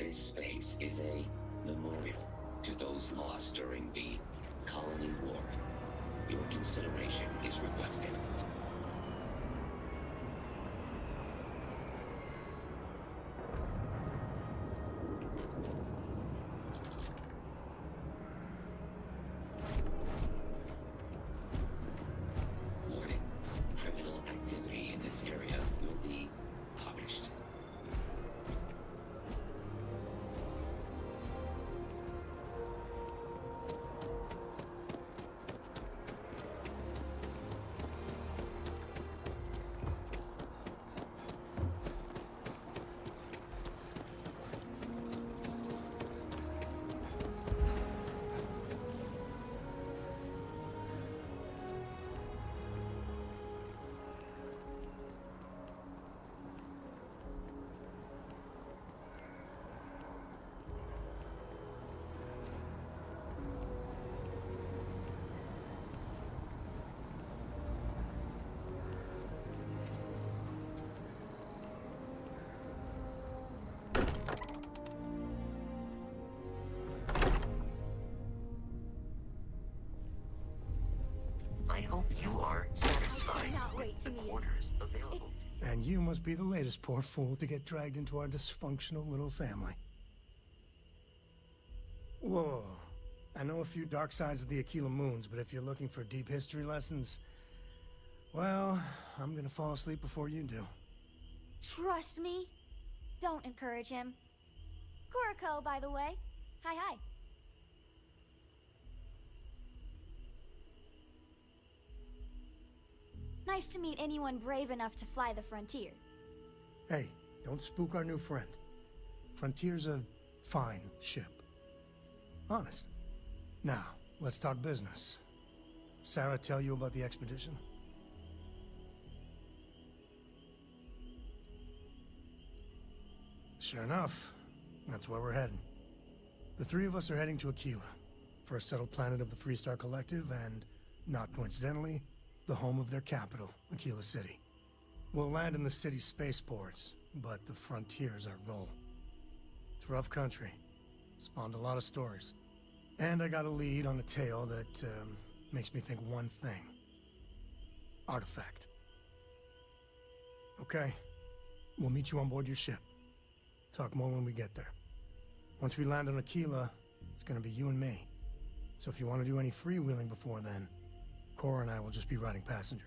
This space is a memorial to those lost during the Colony War. Your consideration is requested. Warning. Criminal activity in this area will be punished. I hope you are satisfied cannot with wait to the meet him. orders available. And you must be the latest poor fool to get dragged into our dysfunctional little family. Whoa. I know a few dark sides of the Aquila Moons, but if you're looking for deep history lessons, well, I'm gonna fall asleep before you do. Trust me. Don't encourage him. Kuriko, by the way. Hi, hi. Nice to meet anyone brave enough to fly the frontier. Hey, don't spook our new friend. Frontier's a fine ship. Honest. Now, let's talk business. Sarah tell you about the expedition? Sure enough, that's where we're heading. The three of us are heading to Aquila, for a settled planet of the Freestar Collective and, not coincidentally, the home of their capital, Aquila City. We'll land in the city's spaceports, but the frontier's our goal. It's rough country. Spawned a lot of stories. And I got a lead on a tale that makes me think one thing. Artifact. Okay. We'll meet you on board your ship. Talk more when we get there. Once we land on Aquila, it's gonna be you and me. So if you want to do any freewheeling before then, Cora and I will just be riding passenger.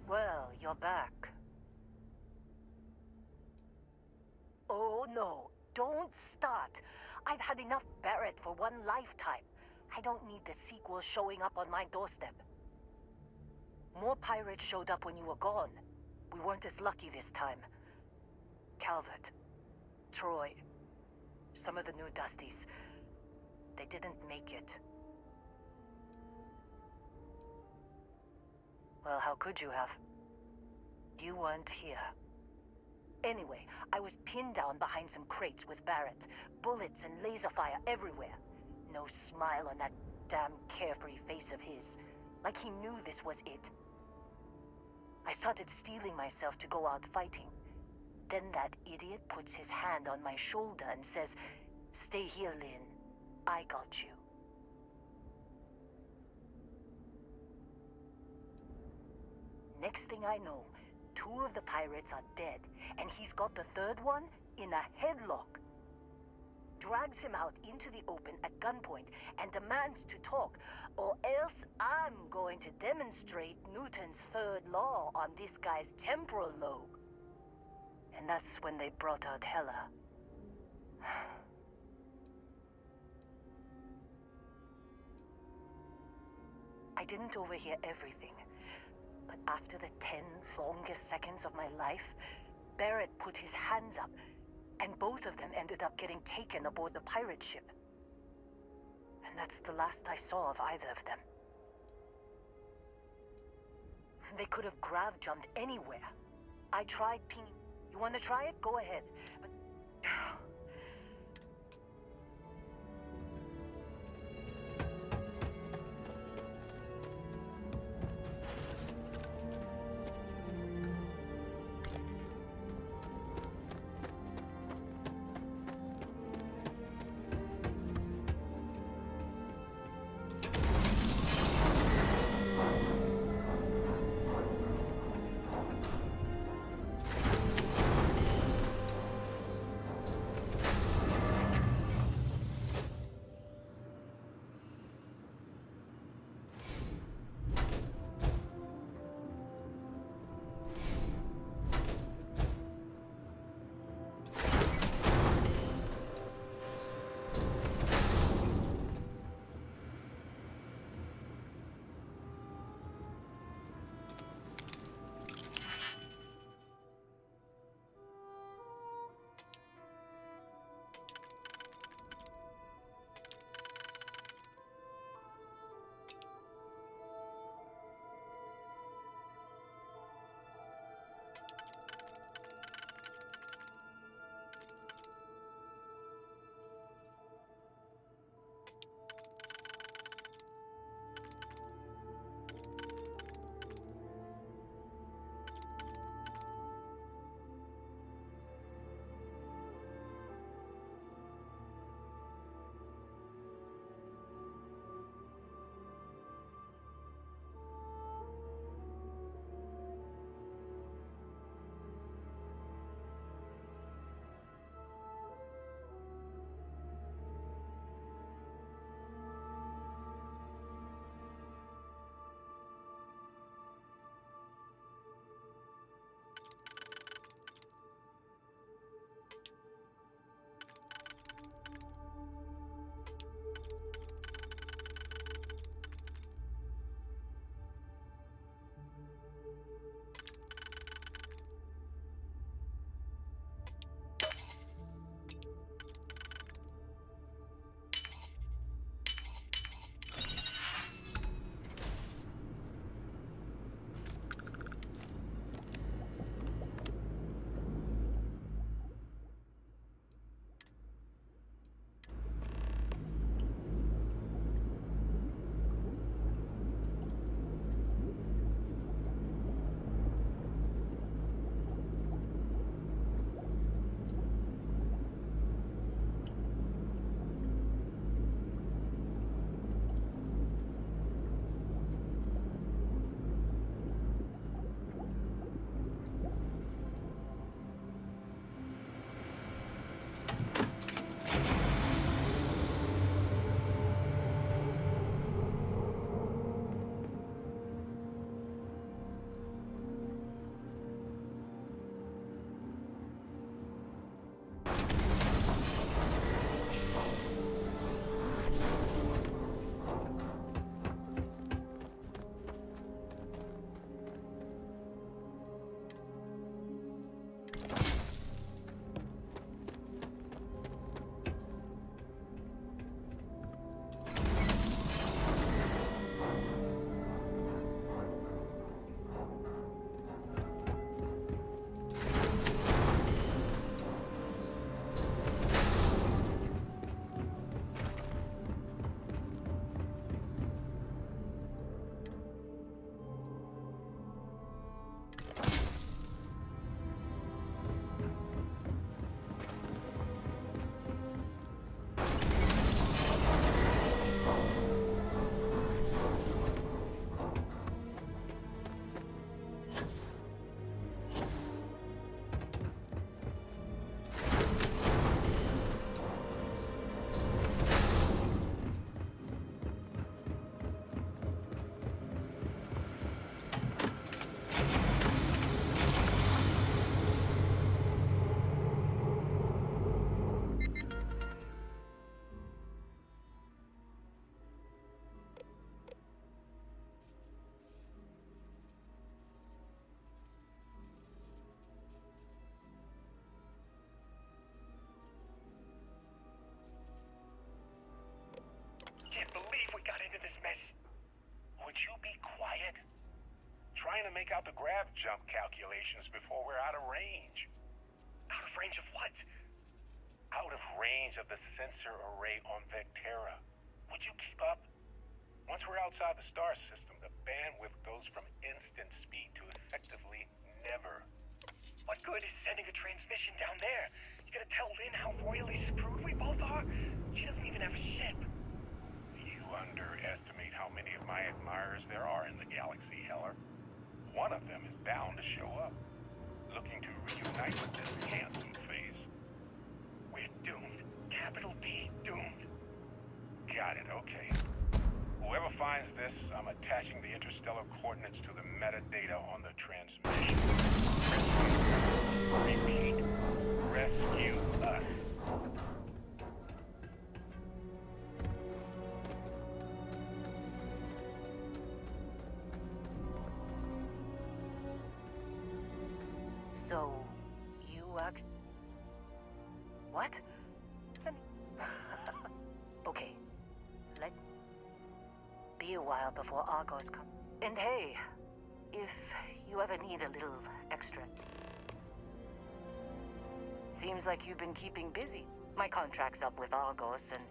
Well, you're back. Oh no, don't start. I've had enough Barrett for one lifetime. I don't need the sequel showing up on my doorstep. More pirates showed up when you were gone. We weren't as lucky this time. Calvert, Troy, some of the new Dusties, they didn't make it. Well, how could you have? You weren't here. Anyway, I was pinned down behind some crates with Barrett. Bullets and laser fire everywhere. No smile on that damn carefree face of his. Like he knew this was it. I started steeling myself to go out fighting. Then that idiot puts his hand on my shoulder and says, "Stay here, Lynn. I got you." Next thing I know, 2 of the pirates are dead, and he's got the 3rd one in a headlock. Drags him out into the open at gunpoint and demands to talk, or else I'm going to demonstrate Newton's 3rd law on this guy's temporal lobe. And that's when they brought out Hela. I didn't overhear everything. But after the 10 longest seconds of my life, Barrett put his hands up, and both of them ended up getting taken aboard the pirate ship. That's the last I saw of either of them. They could have grav jumped anywhere. I tried pinging. You want to try it? Go ahead. But make out the grav jump calculations before we're out of range. Out of range of what? Out of range of the sensor array on Vectera. Would you keep up? Once we're outside the star system, the bandwidth goes from instant speed to effectively never. What good is sending a transmission down there? You gonna tell Lynn how royally screwed we both are? She doesn't even have a ship. You underestimate how many of my admirers there are in the galaxy, Heller. One of them is bound to show up, looking to reunite with this handsome face. We're doomed. Capital D doomed. Got it, okay. Whoever finds this, I'm attaching the interstellar coordinates to the metadata on the transmission. Repeat. Rescue us. So, you what? Okay. Let be a while before Argos come. And hey, if you ever need a little extra. Seems like you've been keeping busy. My contract's up with Argos and...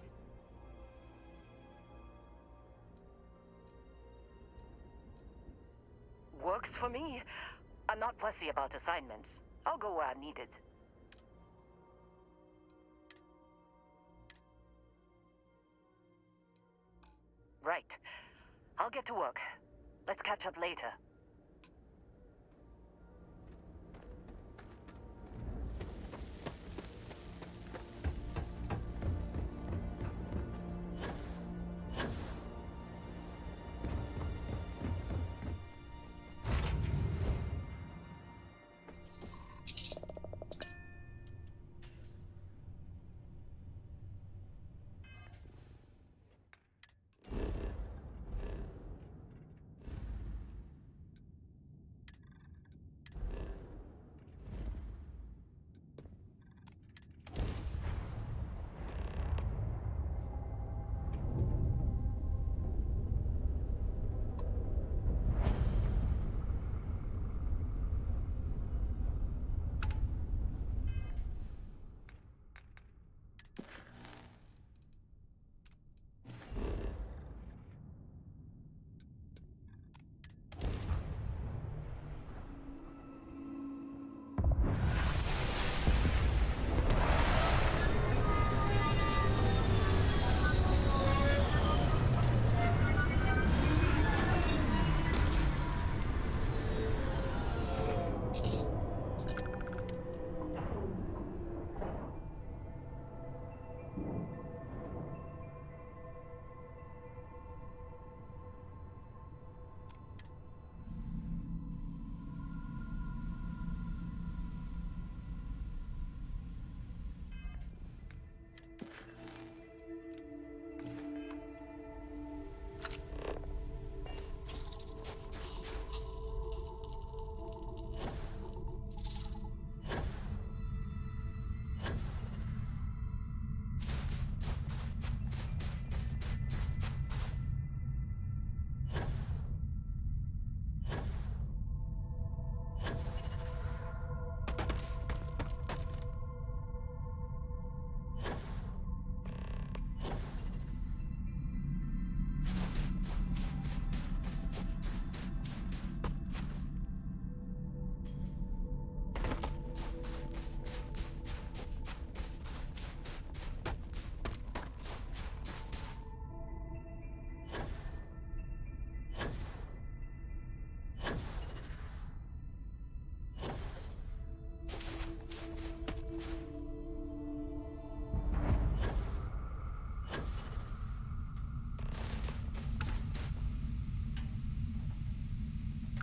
Works for me. I'm not fussy about assignments. I'll go where I'm needed. Right. I'll get to work. Let's catch up later.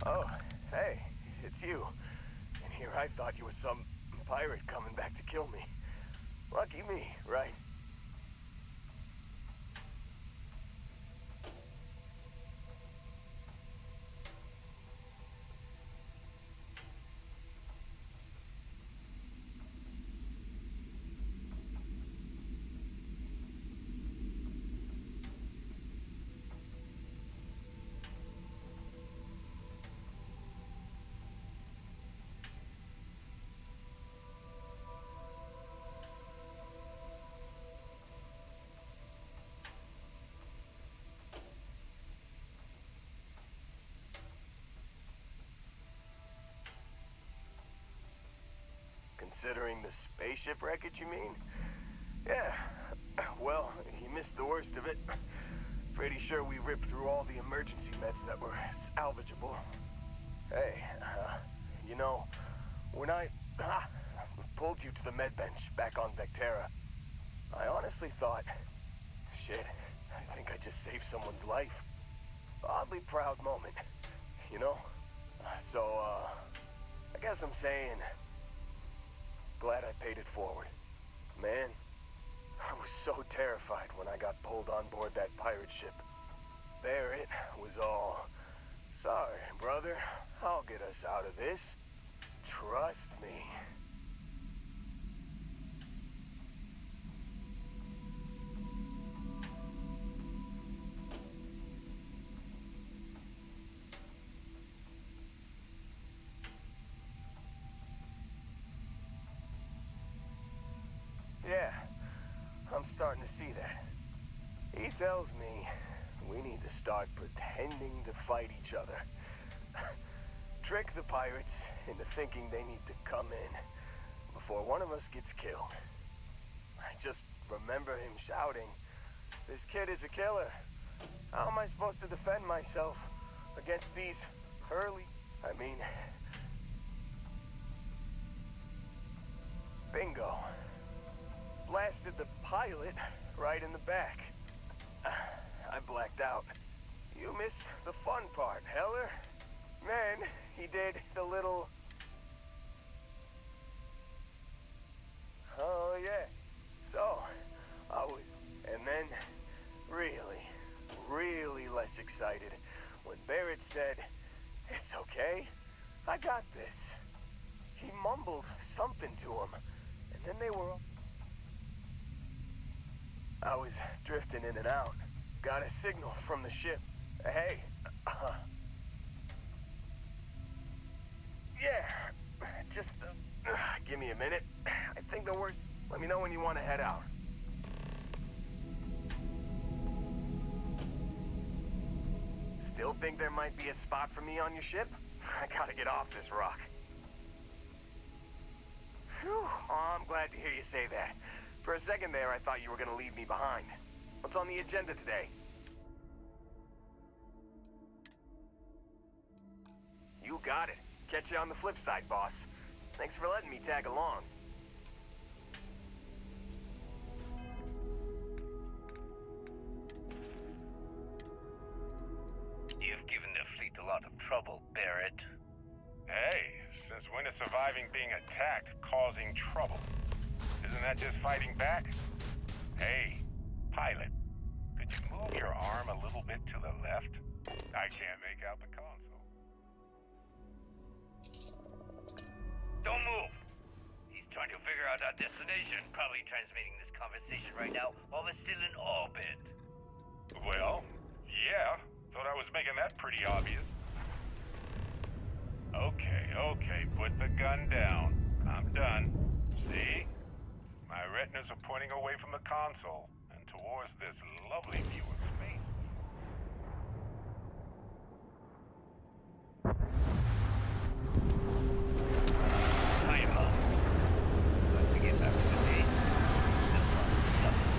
Oh, hey, it's you. And here I thought you was some pirate coming back to kill me. Lucky me, right? Considering the spaceship wreckage, you mean? Yeah. Well, you missed the worst of it. Pretty sure we ripped through all the emergency meds that were salvageable. Hey, you know, when I pulled you to the med bench back on Vectera, I honestly thought, shit, I think I just saved someone's life. Oddly proud moment, you know? So, I guess I'm saying, glad I paid it forward. Man, I was so terrified when I got pulled on board that pirate ship. Barrett was all, sorry, brother, I'll get us out of this. Trust me. Yeah, I'm starting to see that. He tells me we need to start pretending to fight each other. Trick the pirates into thinking they need to come in before one of us gets killed. I just remember him shouting, "This kid is a killer. How am I supposed to defend myself against these bingo. Blasted the pilot right in the back. I blacked out. You missed the fun part, Heller. Then he did the little... Oh, yeah. So, I was... And then, really less excited when Barrett said, "It's okay, I got this." He mumbled something to him, and then they were... I was drifting in and out. Got a signal from the ship. Hey, yeah, just, give me a minute. I think the worst... Let me know when you want to head out. Still think there might be a spot for me on your ship? I gotta get off this rock. Whew, oh, I'm glad to hear you say that. For a second there, I thought you were gonna leave me behind. What's on the agenda today? You got it. Catch you on the flip side, boss. Thanks for letting me tag along. You've given the fleet a lot of trouble, Barrett. Hey, since when is surviving being attacked causing trouble? Isn't that just fighting back? Hey, pilot, could you move your arm a little bit to the left? I can't make out the console. Don't move! He's trying to figure out our destination, probably transmitting this conversation right now while we're still in orbit. Well, yeah. Thought I was making that pretty obvious. Okay, put the gun down. I'm done. See? My retinas are pointing away from the console and towards this lovely view of space. Time up. Let's get back to the base. This one's something.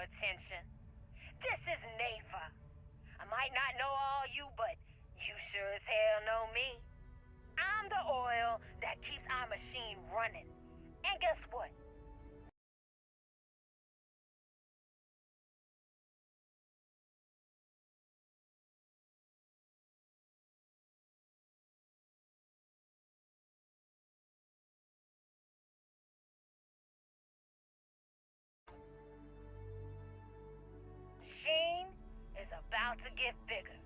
attention. This is Nafa. I might not know all you, but you sure as hell know me. I'm the oil that keeps our machine running. And guess what? Machine is about to get bigger.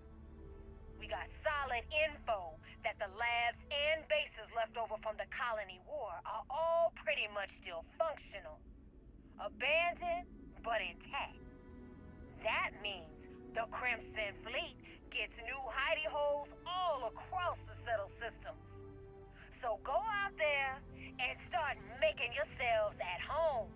We got solid info that the labs and bases left over from the colony war are all pretty much still functional. Abandoned, but intact. That means the Crimson Fleet gets new hidey holes all across the settled systems. So go out there and start making yourselves at home.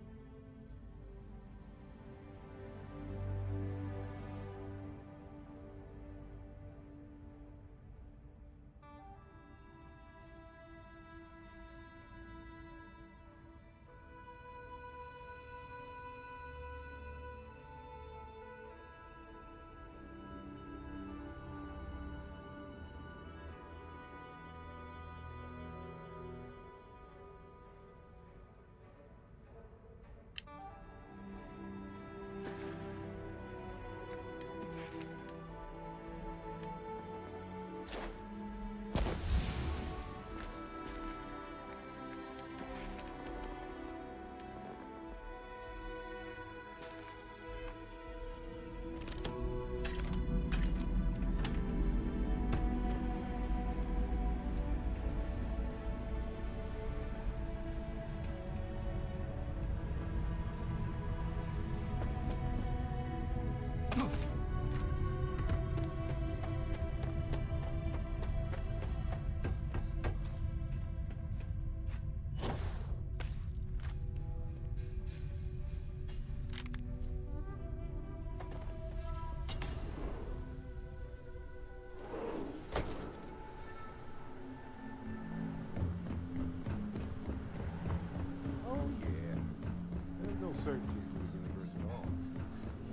Certainty in the universe at all.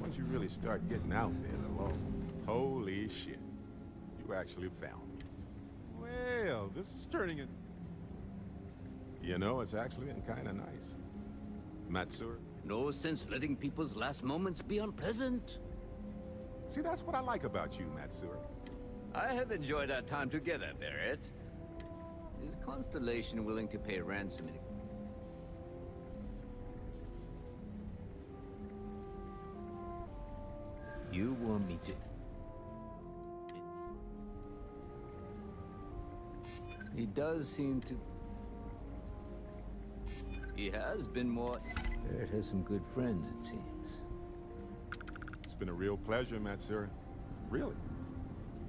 Once you really start getting out there alone, holy shit, you actually found me. Well, this is turning it. You know, it's actually been kind of nice. Matsuri? No sense letting people's last moments be unpleasant. See, that's what I like about you, Matsuri. I have enjoyed our time together, Barrett. Is Constellation willing to pay ransom in... You want me to... He does seem to... He has been more... Barrett has some good friends, it seems. It's been a real pleasure, Matsuri. Really.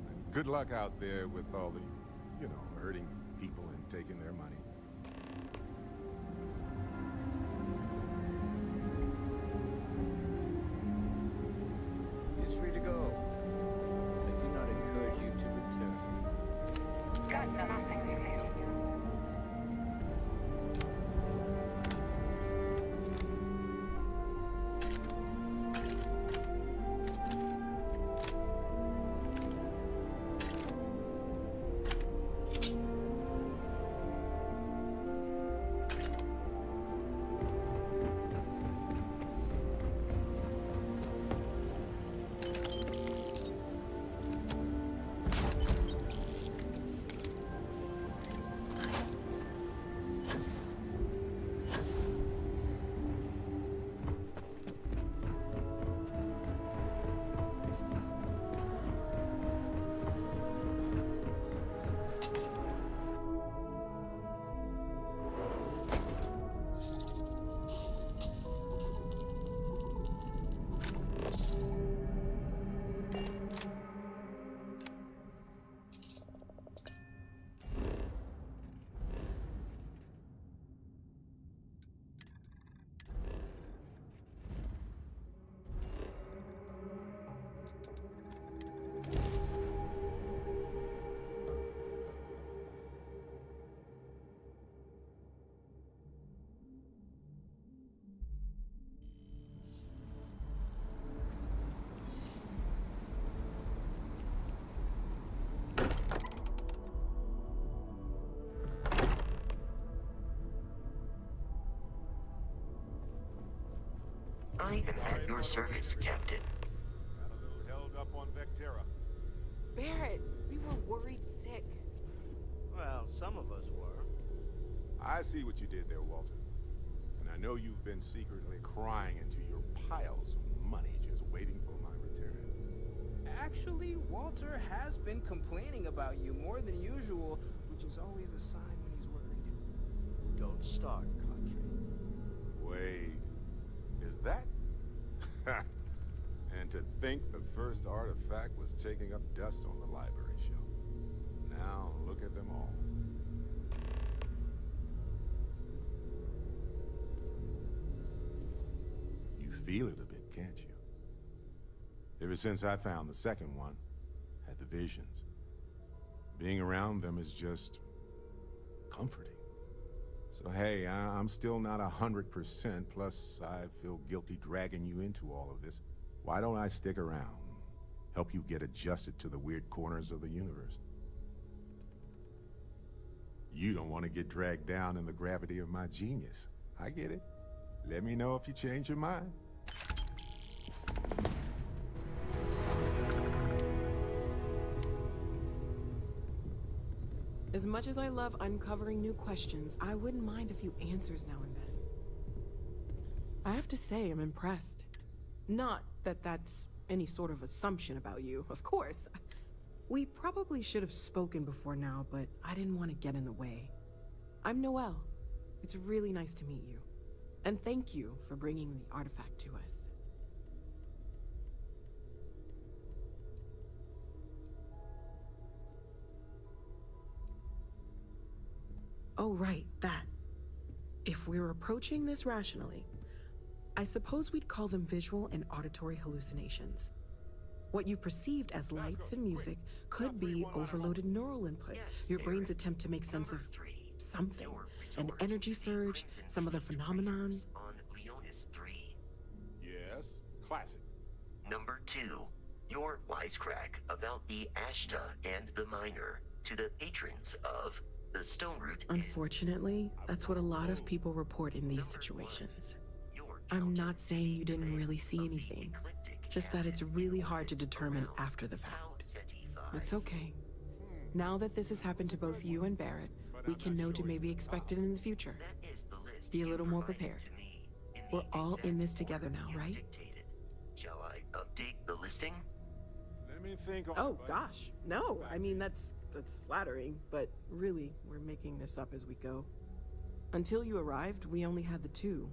And good luck out there with all the, you know, hurting people and taking their money. He's free to go. I do not encourage you to return. Got nothing to say to you. I am at your service, Captain. Got a little held up on Vectera. Barrett, we were worried sick. Well, some of us were. I see what you did there, Walter. And I know you've been secretly crying into your piles of money just waiting for my return. Actually, Walter has been complaining about you more than usual, which is always a sign when he's worried. Don't start, Country. Wait, is that? And to think the first artifact was taking up dust on the library shelf. Now look at them all. You feel it a bit, can't you? Ever since I found the second one, had the visions. Being around them is just comforting. So hey, I'm still not 100%, plus I feel guilty dragging you into all of this. Why don't I stick around? Help you get adjusted to the weird corners of the universe. You don't want to get dragged down in the gravity of my genius. I get it. Let me know if you change your mind. As much as I love uncovering new questions, I wouldn't mind a few answers now and then. I have to say, I'm impressed. Not that that's any sort of assumption about you, of course. We probably should have spoken before now, but I didn't want to get in the way. I'm Noelle. It's really nice to meet you. And thank you for bringing the artifact to us. Oh, right, that. If we're approaching this rationally, I suppose we'd call them visual and auditory hallucinations. What you perceived as lights and music could be overloaded neural input, your brain's attempt to make sense of something, an energy surge, some other phenomenon. On Leonis 3. Yes, classic. Number 2. Your wisecrack about the Ashta and the Miner to the patrons of the Stone Root. Unfortunately, that's what a lot of people report in these situations. I'm not saying you didn't really see anything, just that it's really hard to determine after the fact. It's okay. Now that this has happened to both you and Barrett, we can know to maybe expect it in the future. Be a little more prepared. We're all in this together now, right? Shall I update the listing? Let me think. Oh gosh, no. I mean, that's flattering, but really, we're making this up as we go. Until you arrived, we only had the two,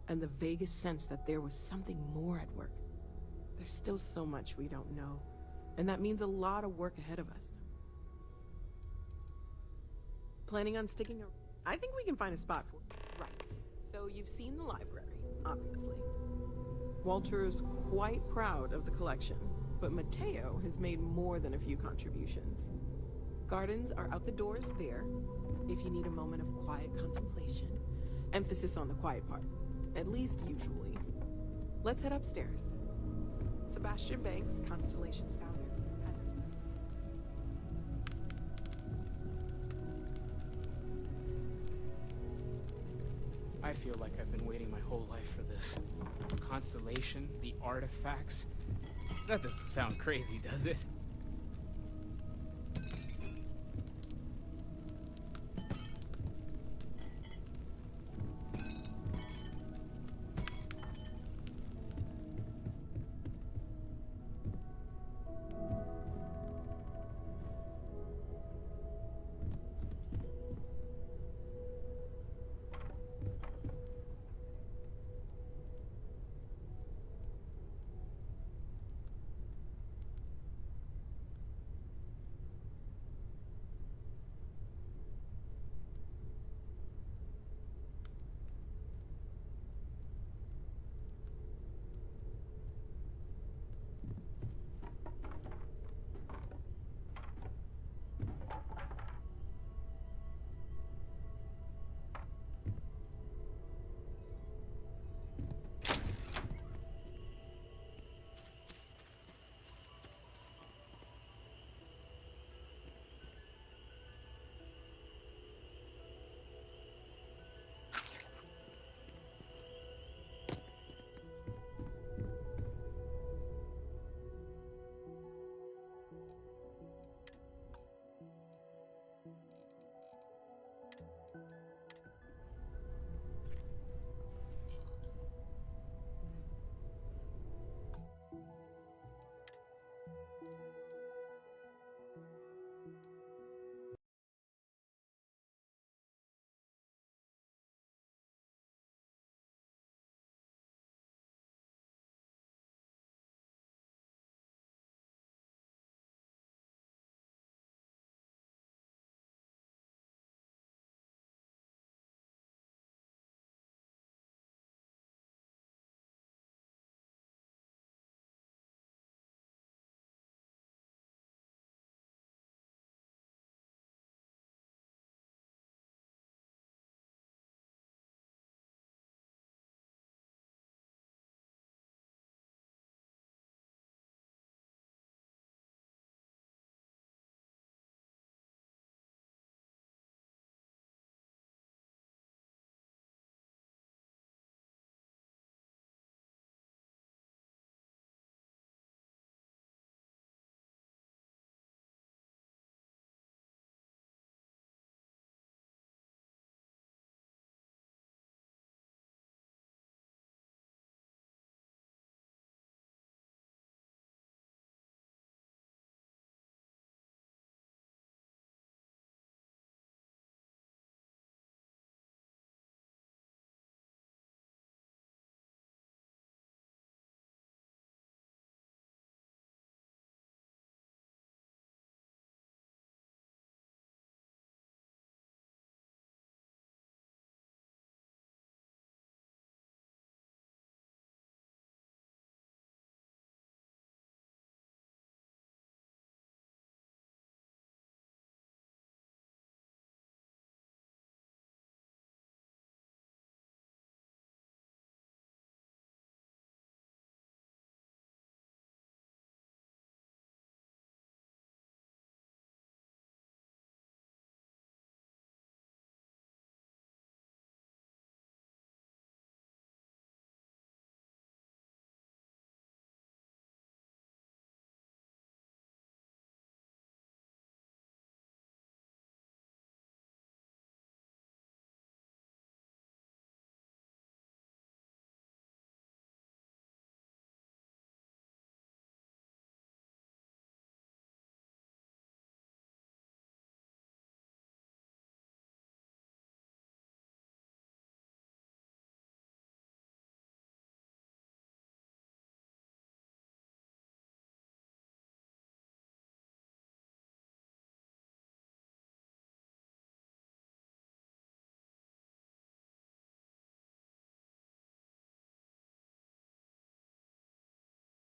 and the vaguest sense that there was something more at work. There's still so much we don't know, and that means a lot of work ahead of us. Planning on sticking around? I think we can find a spot for it. Right. So you've seen the library, obviously. Walter's quite proud of the collection, but Mateo has made more than a few contributions. Gardens are out the doors there, if you need a moment of quiet contemplation. Emphasis on the quiet part, at least usually. Let's head upstairs. Sebastian Banks, Constellation's founder, had this one. I feel like I've been waiting my whole life for this. Constellation, the artifacts. That doesn't sound crazy, does it?